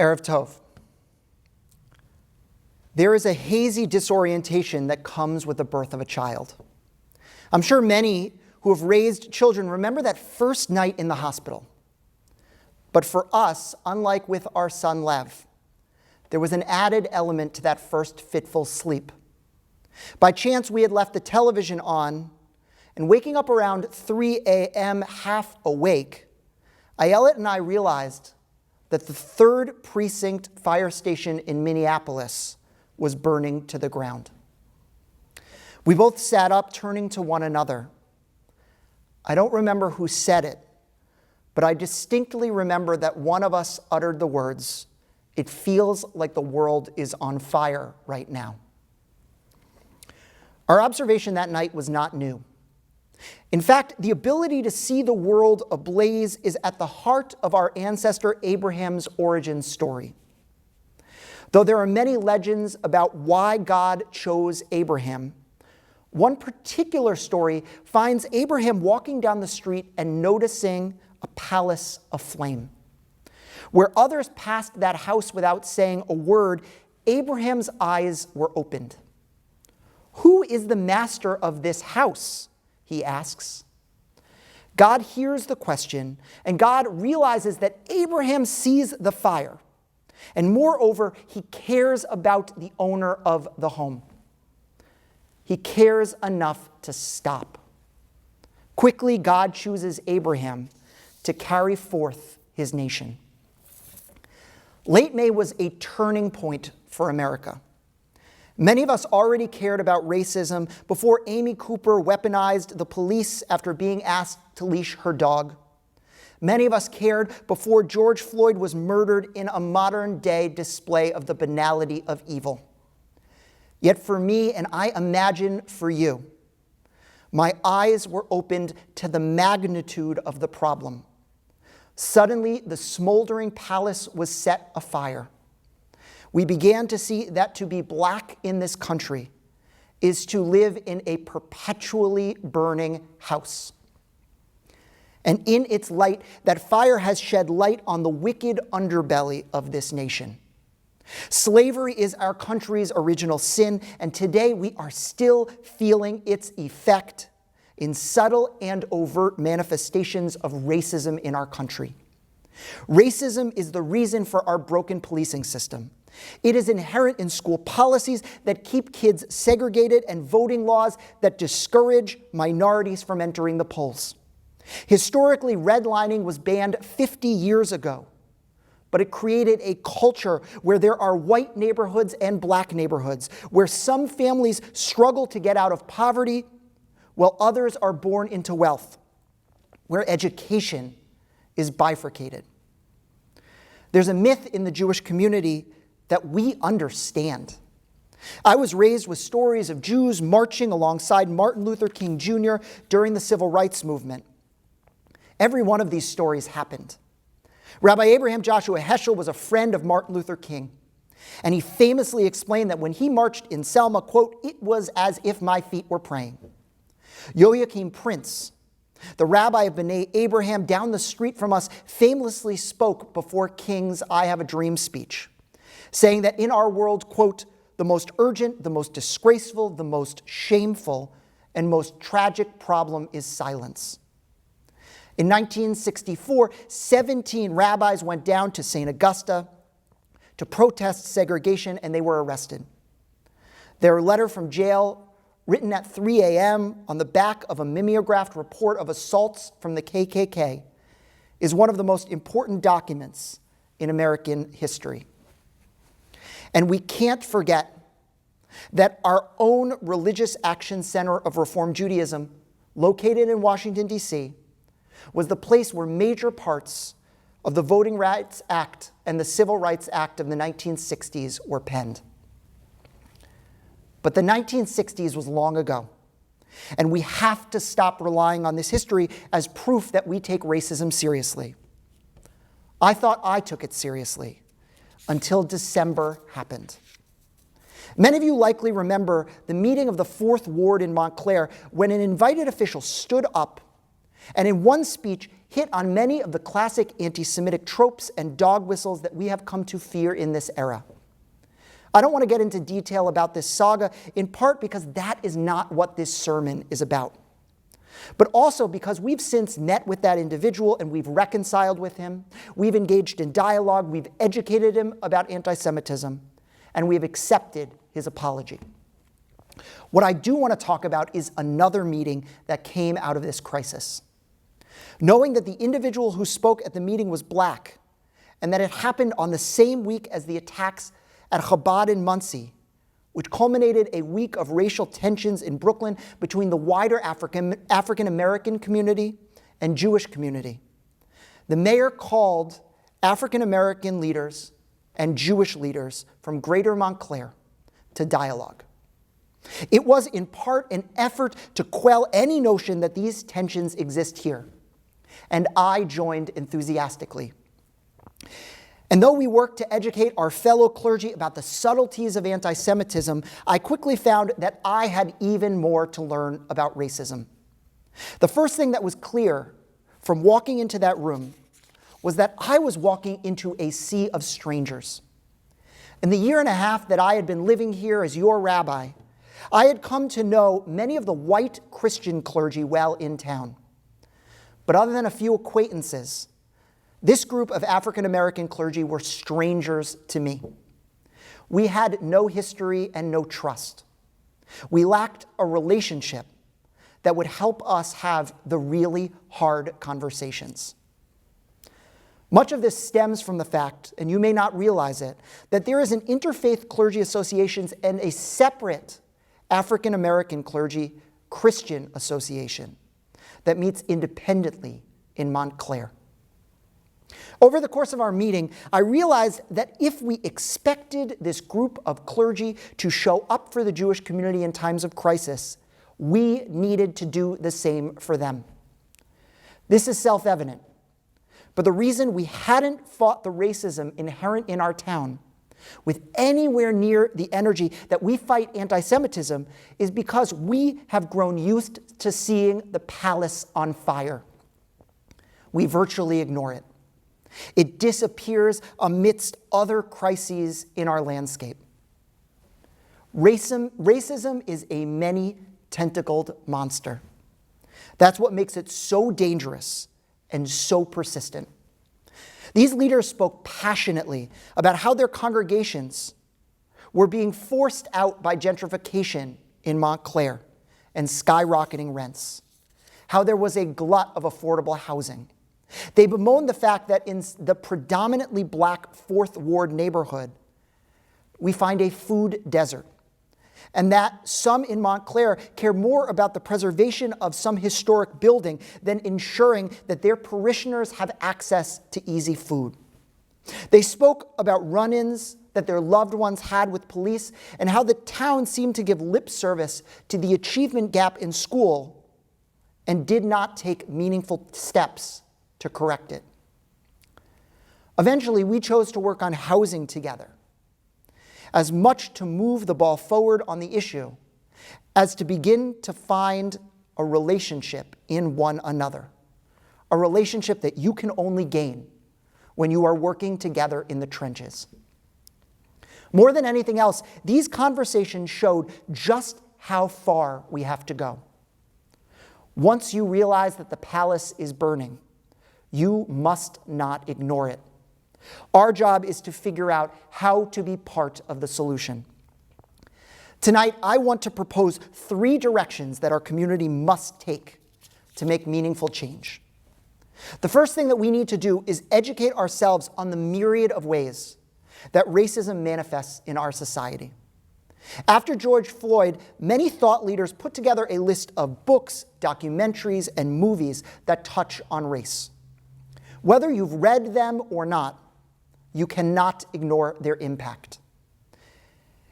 Erev Tov. There is a hazy disorientation that comes with the birth of a child. I'm sure many who have raised children remember that first night in the hospital. But for us, unlike with our son Lev, there was an added element to that first fitful sleep. By chance, we had left the television on, and waking up around 3 a.m. half awake, Ayelet and I realized that the 3rd Precinct fire station in Minneapolis was burning to the ground. We both sat up, turning to one another. I don't remember who said it, but I distinctly remember that one of us uttered the words, "It feels like the world is on fire right now." Our observation that night was not new. In fact, the ability to see the world ablaze is at the heart of our ancestor Abraham's origin story. Though there are many legends about why God chose Abraham, one particular story finds Abraham walking down the street and noticing a palace aflame. Where others passed that house without saying a word, Abraham's eyes were opened. "Who is the master of this house?" he asks. God hears the question, and God realizes that Abraham sees the fire. And moreover, he cares about the owner of the home. He cares enough to stop. Quickly, God chooses Abraham to carry forth his nation. Late May was a turning point for America. Many of us already cared about racism before Amy Cooper weaponized the police after being asked to leash her dog. Many of us cared before George Floyd was murdered in a modern-day display of the banality of evil. Yet for me, and I imagine for you, my eyes were opened to the magnitude of the problem. Suddenly, the smoldering palace was set afire. We began to see that to be black in this country is to live in a perpetually burning house. And in its light, that fire has shed light on the wicked underbelly of this nation. Slavery is our country's original sin, and today we are still feeling its effect in subtle and overt manifestations of racism in our country. Racism is the reason for our broken policing system. It is inherent in school policies that keep kids segregated and voting laws that discourage minorities from entering the polls. Historically, redlining was banned 50 years ago, but it created a culture where there are white neighborhoods and black neighborhoods, where some families struggle to get out of poverty while others are born into wealth, where education is bifurcated. There's a myth in the Jewish community that we understand. I was raised with stories of Jews marching alongside Martin Luther King Jr. during the Civil Rights Movement. Every one of these stories happened. Rabbi Abraham Joshua Heschel was a friend of Martin Luther King, and he famously explained that when he marched in Selma, quote, "It was as if my feet were praying." Joachim Prince, the rabbi of B'nai Abraham down the street from us, famously spoke before King's I Have a Dream speech, saying that in our world, quote, "the most urgent, the most disgraceful, the most shameful, and most tragic problem is silence." In 1964, 17 rabbis went down to St. Augusta to protest segregation, and they were arrested. Their letter from jail, written at 3 a.m. on the back of a mimeographed report of assaults from the KKK, is one of the most important documents in American history. And we can't forget that our own Religious Action Center of Reform Judaism, located in Washington, D.C., was the place where major parts of the Voting Rights Act and the Civil Rights Act of the 1960s were penned. But the 1960s was long ago, and we have to stop relying on this history as proof that we take racism seriously. I thought I took it seriously until December happened. Many of you likely remember the meeting of the 4th Ward in Montclair when an invited official stood up and in one speech hit on many of the classic anti-Semitic tropes and dog whistles that we have come to fear in this era. I don't want to get into detail about this saga, in part because that is not what this sermon is about, but also because we've since met with that individual and we've reconciled with him, we've engaged in dialogue, we've educated him about anti-Semitism, and we've accepted his apology. What I do want to talk about is another meeting that came out of this crisis. Knowing that the individual who spoke at the meeting was black, and that it happened on the same week as the attacks at Chabad in Muncie, which culminated a week of racial tensions in Brooklyn between the wider African-American community and Jewish community. The mayor called African-American leaders and Jewish leaders from Greater Montclair to dialogue. It was in part an effort to quell any notion that these tensions exist here, and I joined enthusiastically. And though we worked to educate our fellow clergy about the subtleties of anti-Semitism, I quickly found that I had even more to learn about racism. The first thing that was clear from walking into that room was that I was walking into a sea of strangers. In the year and a half that I had been living here as your rabbi, I had come to know many of the white Christian clergy well in town. But other than a few acquaintances, this group of African-American clergy were strangers to me. We had no history and no trust. We lacked a relationship that would help us have the really hard conversations. Much of this stems from the fact, and you may not realize it, that there is an interfaith clergy association and a separate African-American clergy Christian association that meets independently in Montclair. Over the course of our meeting, I realized that if we expected this group of clergy to show up for the Jewish community in times of crisis, we needed to do the same for them. This is self-evident, but the reason we hadn't fought the racism inherent in our town with anywhere near the energy that we fight anti-Semitism is because we have grown used to seeing the palace on fire. We virtually ignore it. It disappears amidst other crises in our landscape. Racism is a many-tentacled monster. That's what makes it so dangerous and so persistent. These leaders spoke passionately about how their congregations were being forced out by gentrification in Montclair and skyrocketing rents, how there was a glut of affordable housing. They bemoaned the fact that in the predominantly black Fourth Ward neighborhood, we find a food desert, and that some in Montclair care more about the preservation of some historic building than ensuring that their parishioners have access to easy food. They spoke about run-ins that their loved ones had with police and how the town seemed to give lip service to the achievement gap in school and did not take meaningful steps to correct it. Eventually, we chose to work on housing together, as much to move the ball forward on the issue as to begin to find a relationship in one another, a relationship that you can only gain when you are working together in the trenches. More than anything else, these conversations showed just how far we have to go. Once you realize that the palace is burning, you must not ignore it. Our job is to figure out how to be part of the solution. Tonight, I want to propose 3 directions that our community must take to make meaningful change. The first thing that we need to do is educate ourselves on the myriad of ways that racism manifests in our society. After George Floyd, many thought leaders put together a list of books, documentaries, and movies that touch on race. Whether you've read them or not, you cannot ignore their impact.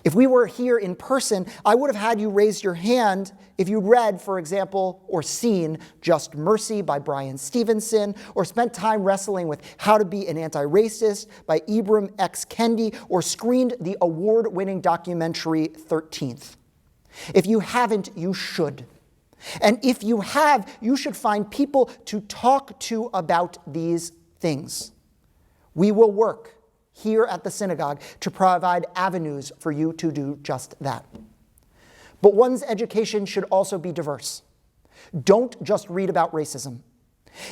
If we were here in person, I would have had you raise your hand if you read, for example, or seen Just Mercy by Brian Stevenson, or spent time wrestling with How to Be an Anti-Racist by Ibram X. Kendi, or screened the award-winning documentary 13th. If you haven't, you should. And if you have, you should find people to talk to about these things. We will work here at the synagogue to provide avenues for you to do just that. But one's education should also be diverse. Don't just read about racism.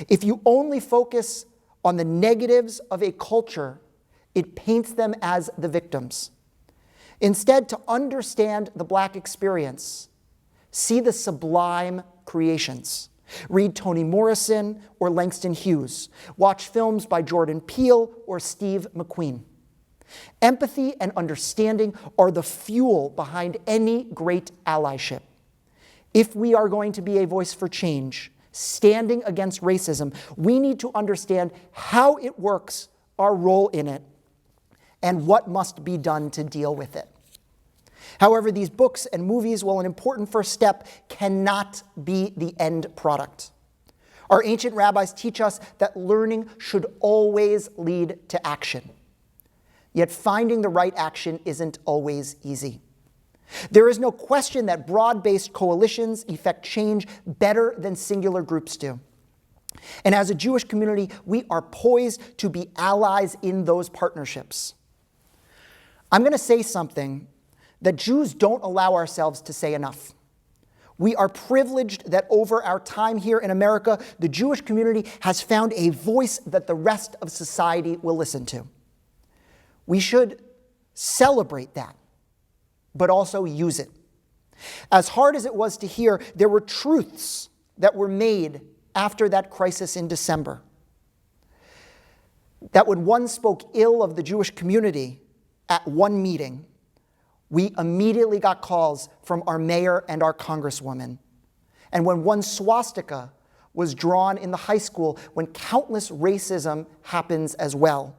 If you only focus on the negatives of a culture, it paints them as the victims. Instead, to understand the Black experience, see the sublime creations. Read Toni Morrison or Langston Hughes. Watch films by Jordan Peele or Steve McQueen. Empathy and understanding are the fuel behind any great allyship. If we are going to be a voice for change, standing against racism, we need to understand how it works, our role in it, and what must be done to deal with it. However, these books and movies, while an important first step, cannot be the end product. Our ancient rabbis teach us that learning should always lead to action. Yet finding the right action isn't always easy. There is no question that broad-based coalitions effect change better than singular groups do. And as a Jewish community, we are poised to be allies in those partnerships. I'm going to say something that Jews don't allow ourselves to say enough. We are privileged that over our time here in America, the Jewish community has found a voice that the rest of society will listen to. We should celebrate that, but also use it. As hard as it was to hear, there were truths that were made after that crisis in December. That when one spoke ill of the Jewish community at one meeting, we immediately got calls from our mayor and our congresswoman. And when one swastika was drawn in the high school, when countless racism happens as well,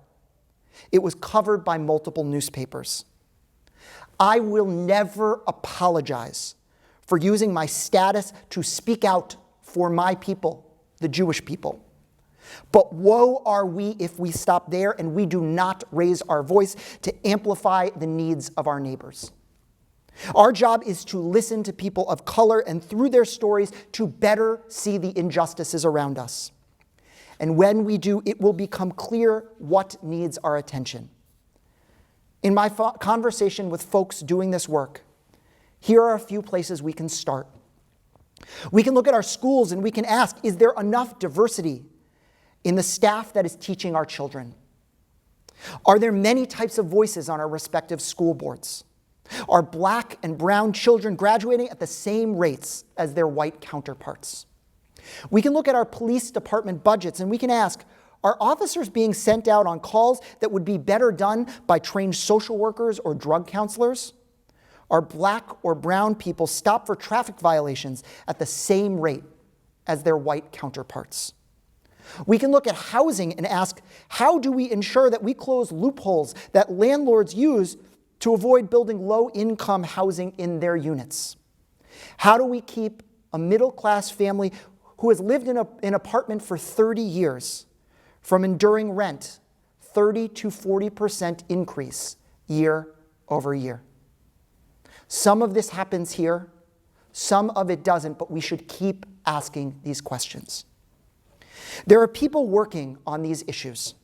it was covered by multiple newspapers. I will never apologize for using my status to speak out for my people, the Jewish people. But woe are we if we stop there and we do not raise our voice to amplify the needs of our neighbors. Our job is to listen to people of color and through their stories to better see the injustices around us. And when we do, it will become clear what needs our attention. In my conversation with folks doing this work, here are a few places we can start. We can look at our schools and we can ask, is there enough diversity in the staff that is teaching our children? Are there many types of voices on our respective school boards? Are Black and brown children graduating at the same rates as their white counterparts? We can look at our police department budgets and we can ask, are officers being sent out on calls that would be better done by trained social workers or drug counselors? Are Black or brown people stopped for traffic violations at the same rate as their white counterparts? We can look at housing and ask, how do we ensure that we close loopholes that landlords use to avoid building low-income housing in their units? How do we keep a middle-class family who has lived in an apartment for 30 years from enduring rent 30 to 40% increase year over year? Some of this happens here, some of it doesn't, but we should keep asking these questions. There are people working on these issues,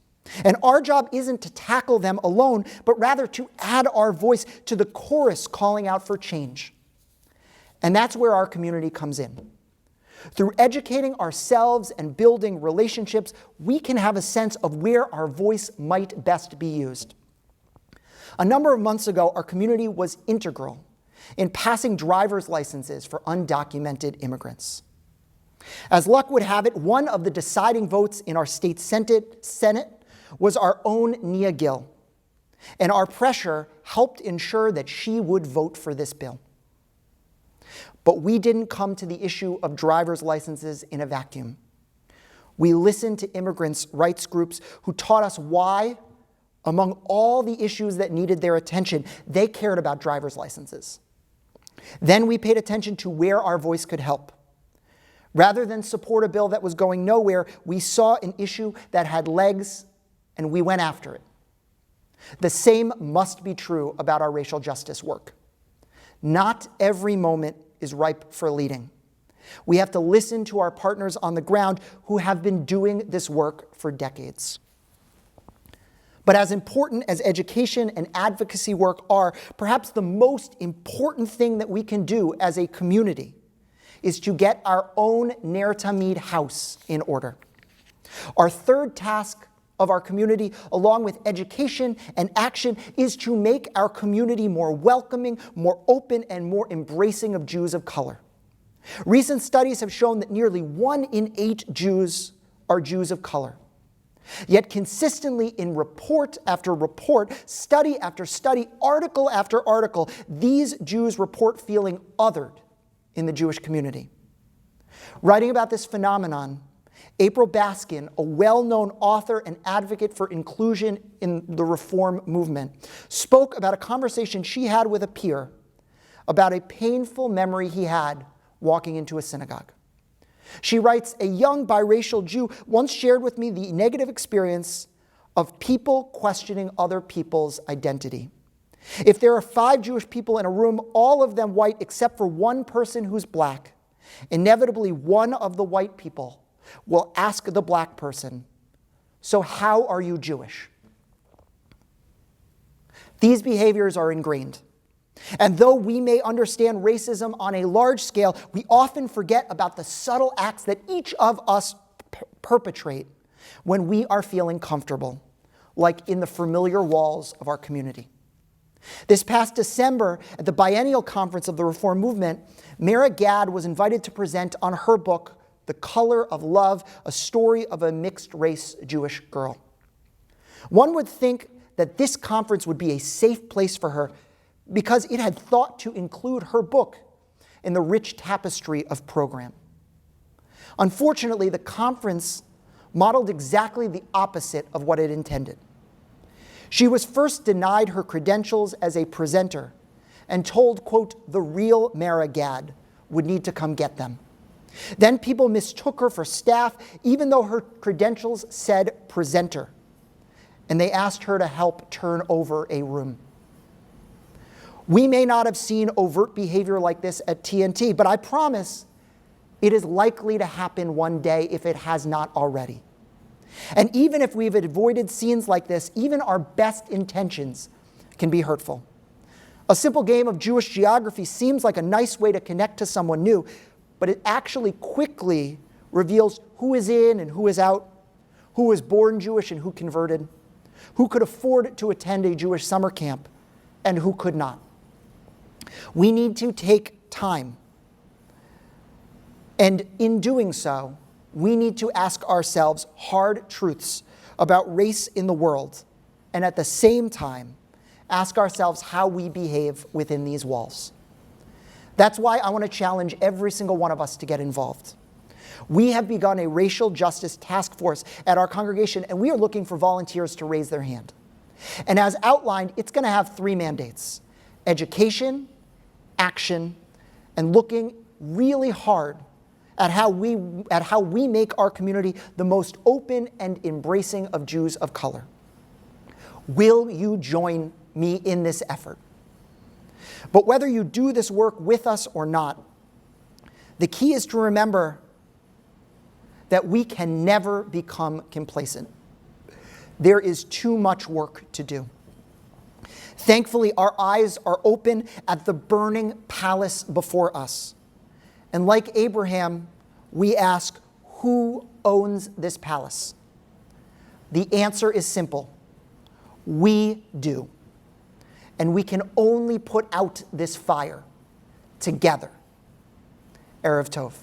and our job isn't to tackle them alone, but rather to add our voice to the chorus calling out for change. And that's where our community comes in. Through educating ourselves and building relationships, we can have a sense of where our voice might best be used. A number of months ago, our community was integral in passing driver's licenses for undocumented immigrants. As luck would have it, one of the deciding votes in our state Senate was our own Nia Gill, and our pressure helped ensure that she would vote for this bill. But we didn't come to the issue of driver's licenses in a vacuum. We listened to immigrants' rights groups who taught us why, among all the issues that needed their attention, they cared about driver's licenses. Then we paid attention to where our voice could help. Rather than support a bill that was going nowhere, we saw an issue that had legs, and we went after it. The same must be true about our racial justice work. Not every moment is ripe for leading. We have to listen to our partners on the ground who have been doing this work for decades. But as important as education and advocacy work are, perhaps the most important thing that we can do as a community is to get our own Ner Tamid house in order. Our third task of our community, along with education and action, is to make our community more welcoming, more open, and more embracing of Jews of color. Recent studies have shown that nearly 1 in 8 Jews are Jews of color. Yet consistently in report after report, study after study, article after article, these Jews report feeling othered in the Jewish community. Writing about this phenomenon, April Baskin, a well-known author and advocate for inclusion in the Reform movement, spoke about a conversation she had with a peer about a painful memory he had walking into a synagogue. She writes, "A young biracial Jew once shared with me the negative experience of people questioning other people's identity. If there are 5 Jewish people in a room, all of them white except for one person who's black, inevitably one of the white people will ask the black person, 'So how are you Jewish?' These behaviors are ingrained. And though we may understand racism on a large scale, we often forget about the subtle acts that each of us perpetrate when we are feeling comfortable, like in the familiar walls of our community." This past December, at the biennial conference of the Reform movement, Mara Gad was invited to present on her book, The Color of Love, a story of a mixed-race Jewish girl. One would think that this conference would be a safe place for her because it had thought to include her book in the rich tapestry of program. Unfortunately, the conference modeled exactly the opposite of what it intended. She was first denied her credentials as a presenter and told, quote, the real Mara Gad would need to come get them. Then people mistook her for staff, even though her credentials said presenter, and they asked her to help turn over a room. We may not have seen overt behavior like this at TNT, but I promise it is likely to happen one day if it has not already. And even if we've avoided scenes like this, even our best intentions can be hurtful. A simple game of Jewish geography seems like a nice way to connect to someone new, but it actually quickly reveals who is in and who is out, who was born Jewish and who converted, who could afford to attend a Jewish summer camp, and who could not. We need to take time. And in doing so, we need to ask ourselves hard truths about race in the world, and at the same time, ask ourselves how we behave within these walls. That's why I want to challenge every single one of us to get involved. We have begun a racial justice task force at our congregation, and we are looking for volunteers to raise their hand. And as outlined, it's going to have 3 mandates: education, action, and looking really hard at how we make our community the most open and embracing of Jews of color. Will you join me in this effort? But whether you do this work with us or not, the key is to remember that we can never become complacent. There is too much work to do. Thankfully, our eyes are open at the burning palace before us. And like Abraham, we ask, who owns this palace? The answer is simple. We do. And we can only put out this fire together. Erev Tov.